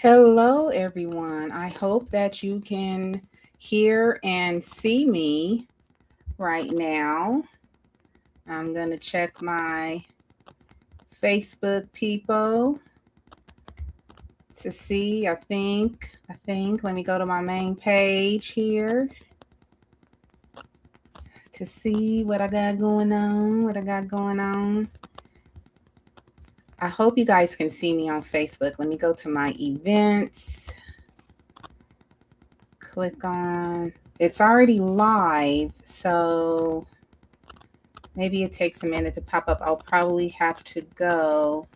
Hello, everyone. I hope that you can hear and see me right now. I'm going to check my Facebook people to see. Let me go to my main page here to see what I got going on. I hope you guys can see me on Facebook. Let me go to my events. Click on, it's already live, so maybe it takes a minute to pop up. I'll probably have to go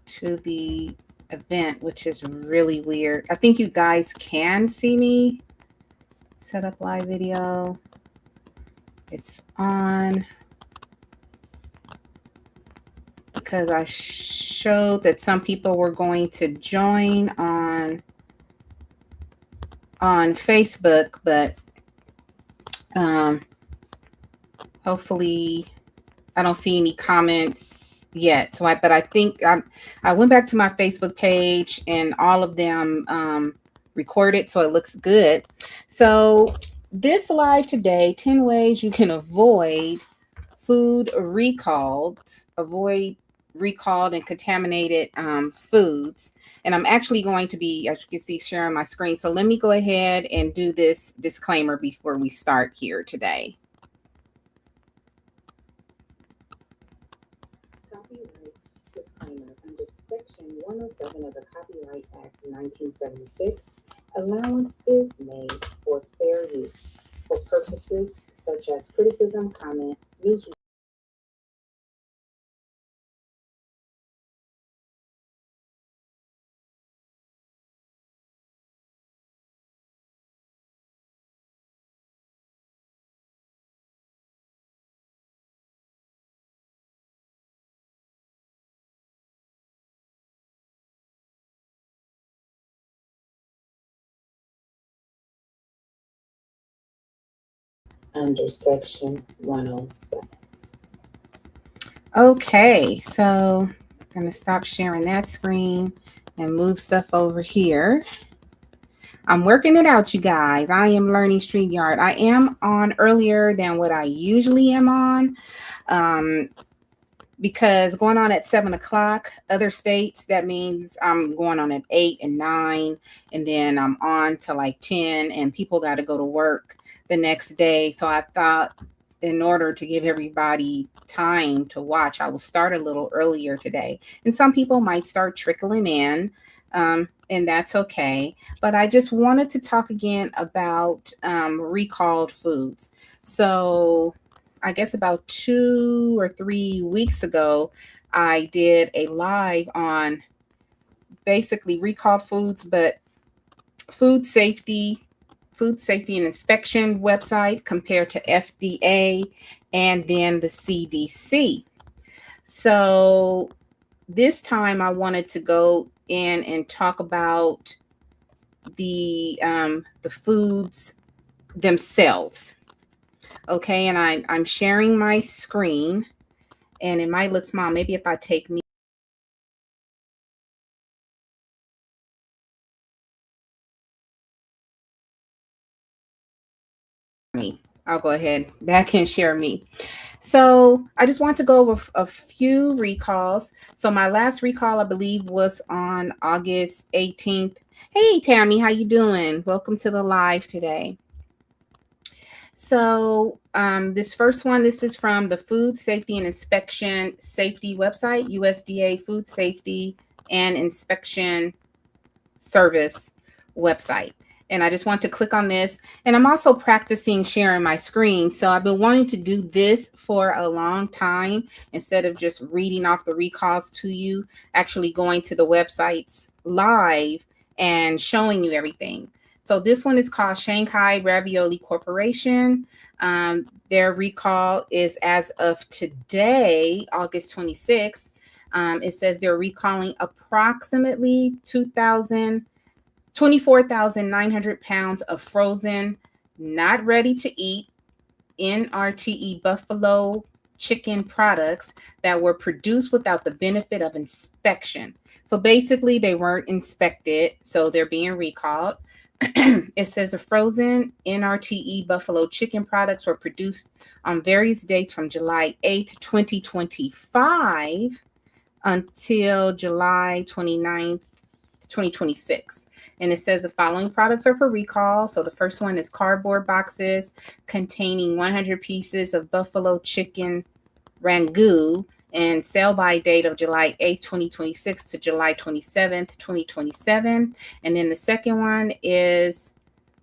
to the event, which is really weird. I think you guys can see me. Set up live video. It's on because I showed that some people were going to join on Facebook, but hopefully I don't see any comments yet. But I think I went back to my Facebook page and all of them recorded, so it looks good. So this live today, 10 ways you can avoid recalled and contaminated foods. And I'm actually going to be, as you can see, sharing my screen. So let me go ahead and do this disclaimer before we start here today. Copyright disclaimer. Under Section 107 of the Copyright Act of 1976, allowance is made for fair use for purposes such as criticism, comment, news. Under Section 107. Okay, so I'm going to stop sharing that screen and move stuff over here. I'm working it out, you guys. I am learning StreamYard. I am on earlier than what I usually am on because going on at 7 o'clock, other states, that means I'm going on at 8 and 9, and then I'm on to like 10, and people got to go to work the next day. So I thought in order to give everybody time to watch, I will start a little earlier today. And some people might start trickling in, and that's okay. But I just wanted to talk again about recalled foods. So I guess about 2 or 3 weeks ago, I did a live on basically recalled foods, but food safety and inspection website compared to FDA and then the CDC. So this time I wanted to go in and talk about the foods themselves. Okay, and I'm sharing my screen, and it might look small. Maybe if I take me. I'll go ahead back and share me. So I just want to go over a few recalls. So my last recall, I believe, was on August 18th. Hey, Tammy, how you doing? Welcome to the live today. So this first one, this is from the Food Safety and Inspection Safety website, USDA Food Safety and Inspection Service website. And I just want to click on this. And I'm also practicing sharing my screen. So I've been wanting to do this for a long time instead of just reading off the recalls to you, actually going to the websites live and showing you everything. So this one is called Shanghai Ravioli Corporation. Their recall is as of today, August 26th. It says they're recalling approximately 24,900 pounds of frozen, not ready to eat, NRTE buffalo chicken products that were produced without the benefit of inspection. So basically, they weren't inspected, so they're being recalled. It says the frozen NRTE buffalo chicken products were produced on various dates from July 8th, 2025 until July 29th, 2026. And it says the following products are for recall. So the first one is cardboard boxes containing 100 pieces of buffalo chicken ragu and sell by date of July 8th, 2026 to July 27th, 2027. And then the second one is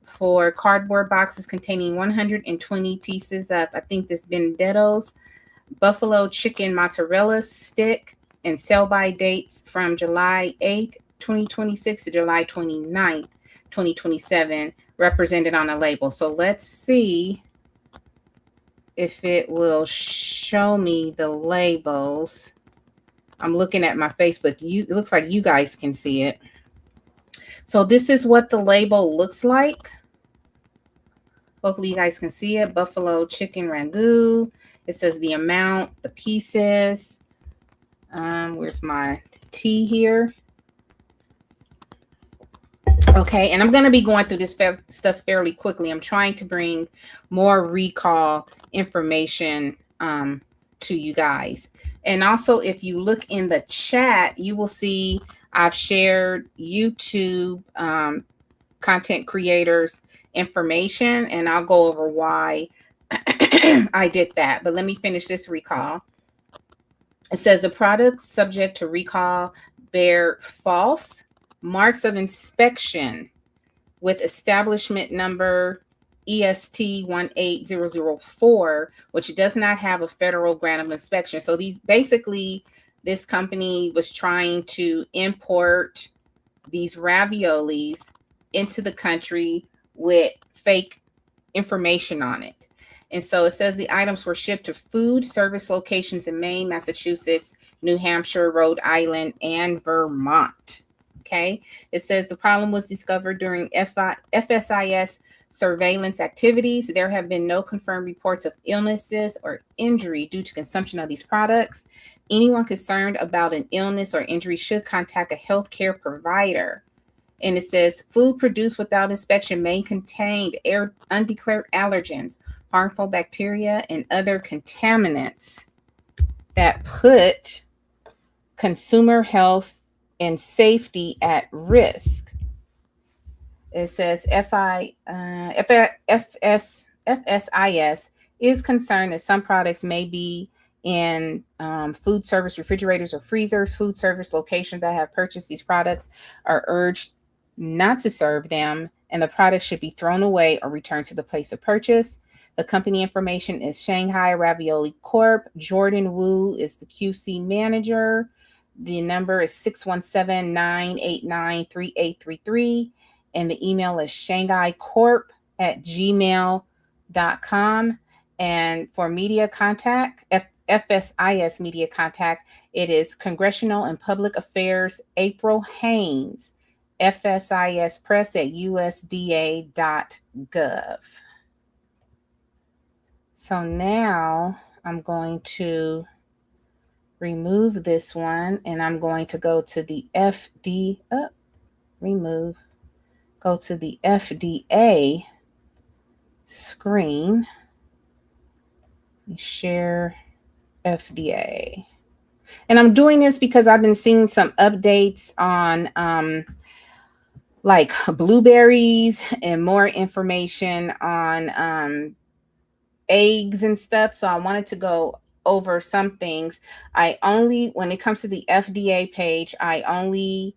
for cardboard boxes containing 120 pieces of, I think this Benedetto's buffalo chicken mozzarella stick and sell by dates from July 8th, 2026 to July 29th, 2027, represented on a label. So let's see if it will show me the labels. I'm looking at my Facebook. It looks like you guys can see it. So this is what the label looks like. Hopefully you guys can see it. Buffalo chicken ragu. It says the amount, the pieces. Where's my tea here? Okay, and I'm going to be going through this stuff fairly quickly. I'm trying to bring more recall information to you guys. And also, if you look in the chat, you will see I've shared YouTube content creators information, and I'll go over why I did that. But let me finish this recall. It says the products subject to recall bear false marks of inspection with establishment number EST 18004, which does not have a federal grant of inspection. So these basically, this company was trying to import these raviolis into the country with fake information on it. And so it says the items were shipped to food service locations in Maine, Massachusetts, New Hampshire, Rhode Island, and Vermont. Okay. It says the problem was discovered during FSIS surveillance activities. There have been no confirmed reports of illnesses or injury due to consumption of these products. Anyone concerned about an illness or injury should contact a healthcare provider. And it says food produced without inspection may contain undeclared allergens, harmful bacteria, and other contaminants that put consumer health and safety at risk. It says FSIS is concerned that some products may be in food service refrigerators or freezers. Food service locations that have purchased these products are urged not to serve them, and the product should be thrown away or returned to the place of purchase. The company information is Shanghai Ravioli Corp. Jordan Wu is the QC manager. The number is 617-989-3833. And the email is shanghaicorp@gmail.com. And for media contact, FSIS media contact, it is Congressional and Public Affairs April Haynes, FSIS Press at USDA.gov. So now I'm going to remove this one, and I'm going to go to the go to the FDA screen. Let me share FDA. And I'm doing this because I've been seeing some updates on like blueberries and more information on eggs and stuff. So I wanted to go over some things. When it comes to the FDA page, I only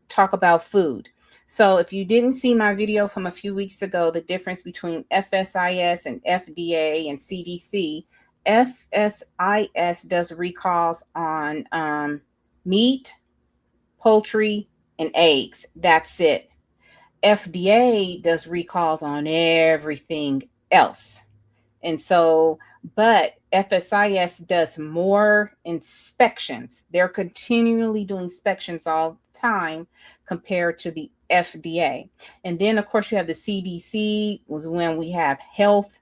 talk about food. So if you didn't see my video from a few weeks ago, the difference between FSIS and FDA and CDC, FSIS does recalls on meat, poultry, and eggs. That's it. FDA does recalls on everything else. And so, but FSIS does more inspections. They're continually doing inspections all the time compared to the FDA. And then, of course, you have the CDC, was when we have health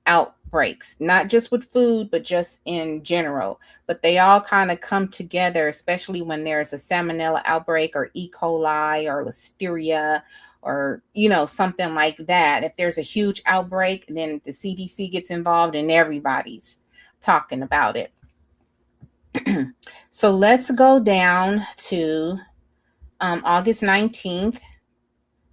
outbreaks outbreaks, not just with food, but just in general. But they all kind of come together, especially when there's a salmonella outbreak or E. coli or listeria or, something like that. If there's a huge outbreak, then the CDC gets involved and everybody's talking about it. So let's go down to August 19th.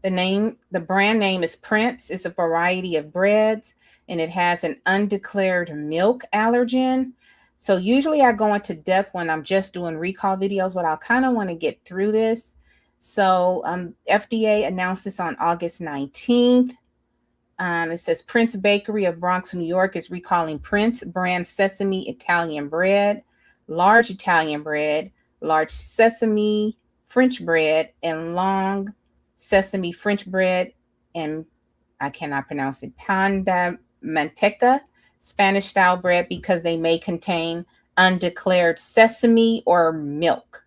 The brand name is Prince. It's a variety of breads, and it has an undeclared milk allergen. So usually I go into depth when I'm just doing recall videos, but I kind of want to get through this. So FDA announced this on August 19th. It says Prince Bakery of Bronx, New York is recalling Prince brand sesame Italian bread, large Italian bread, large sesame French bread, and long sesame French bread, and I cannot pronounce it, pan de manteca, Spanish style bread, because they may contain undeclared sesame or milk.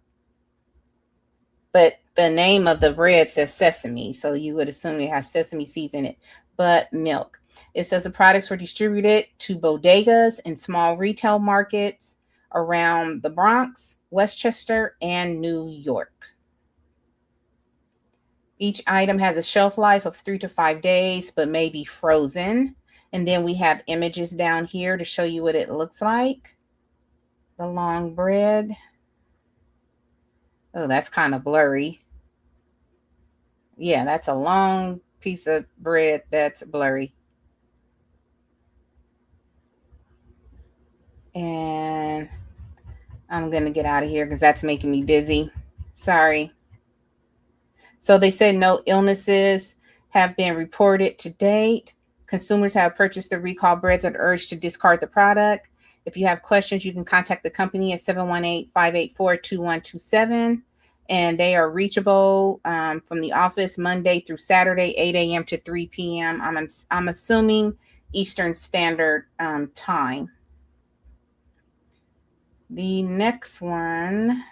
But the name of the bread says sesame, so you would assume it has sesame seeds in it, but milk. It says the products were distributed to bodegas and small retail markets around the Bronx, Westchester, and New York. Each item has a shelf life of 3 to 5 days, but may be frozen. And then we have images down here to show you what it looks like. The long bread. Oh, that's kind of blurry. Yeah, that's a long piece of bread that's blurry. And I'm going to get out of here because that's making me dizzy. Sorry. So they said no illnesses have been reported to date. Consumers have purchased the recall breads and are urged to discard the product. If you have questions, you can contact the company at 718-584-2127. And they are reachable from the office Monday through Saturday, 8 a.m. to 3 p.m. I'm assuming Eastern Standard Time. The next one